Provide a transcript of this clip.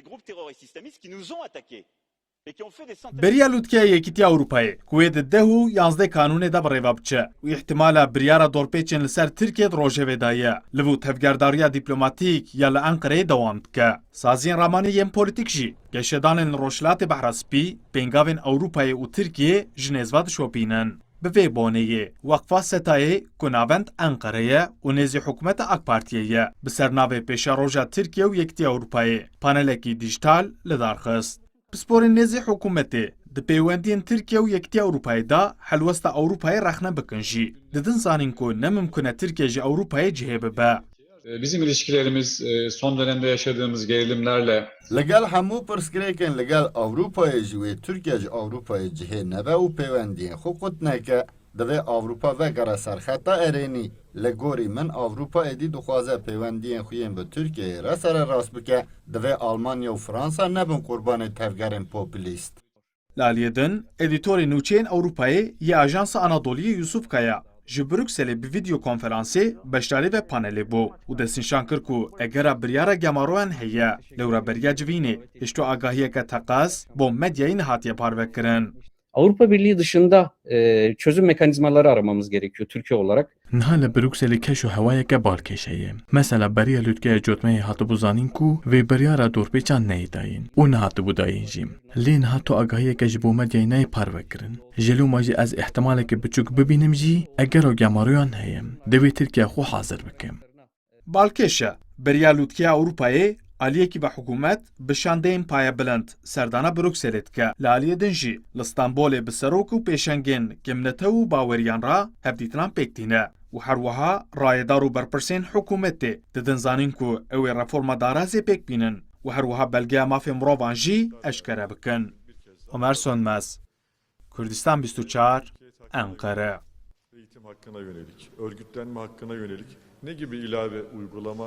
groupes terroristes islamistes qui nous ont attaqués et qui ont fait des centaines. بریا لوتکه یکیتی اروپایی کوید دهو 11 کانون دا برێوا بچه و احتمالا بریارا دورپیچن لسر ترکیه روژه ودایه لبو تفگرداریا دیپلوماتیک یا لانقره دوام بکه سازین رامانی یم پولیتیک جی گشدان روشلات بحرسپی بینگاوین اروپای و ترکیه جنیزوات شوپینن به بانه وقفه ستای کناوند انقره و نزی حکومت اک پارتیه به سرناو پیش روژا ترکیه و یکتی اروپایی پانلکی دیجیتال لدارخست بسپور نزی حکومتی د پیوندین ترکیه و یکتی اروپایی دا حلوست اروپایی رخنه بکنجی ددن زانین کو نممکنه ترکیه جی اروپایی جهبه با Bizim ilişkilerimiz son dönemde yaşadığımız gerilimlerle لەگەڵ هەموو پرسکرێکن لەگەڵ ئەوروپایەژی وێ تورکێژ ئەوروپای جهێ نەبە و پەیوەندیە خۆ قوتنەکە دەوێ ئەوروپا vegera سەرخەتا ئەرێنی لە گۆری من ئەوروپا ئێدی دخوازە پەیوەندیên xuyên bi Tirkiyeyê re sererast bike divê Almanya û Fransa nebin qurbanê tevgerên popülîst. لالیدن ادیتور نوچین اروپایی یا آژانس آنادولی یوسف کایا ji Brükselê bi video konferansê beşdarî ve panelê bû û destnîşan kir ku egera biryara gemaroyan heye lewreberiya civînê hişto agahiyeke teqas bo medyayê nehatiye parvekirin. Avrupa Birliği dışında çözüm mekanizmaları aramamız gerekiyor Türkiye olarak. نها لبروکسل کش و هوای که بالکشه مثلا برای لودکه جوتمه هاتو بزانین کو و بریارا دور پیچان نیداین و نه هاتو بوداین جیم لین هاتو آگاهی که جبو مدیای نای پارو کرن جلو ماجی از احتمال که بچوک ببینم جی اگر و گماریان هیم دوی ترکیه خو حاضر بکم بالکشه بریا لودکه اروپایی علیکی به حکومت بشاندین پایه بلند سردانه بروکسلت که لالیه دنجی لستانبول بسروک و پیشنگین گمنته و باوریان را هفدیتنان پیکتینه و هر وها رایدار و برپرسین حکومتی ددن زانین که اوی رفورم دارازی پیک بینن و هر وها بلگه مافی مروانجی اشکره بکن. عمر سونمز Kürdistan 24 Ankara. Eğitim hakkına yönelik, örgütlenme hakkına yönelik ne gibi ilave uygulama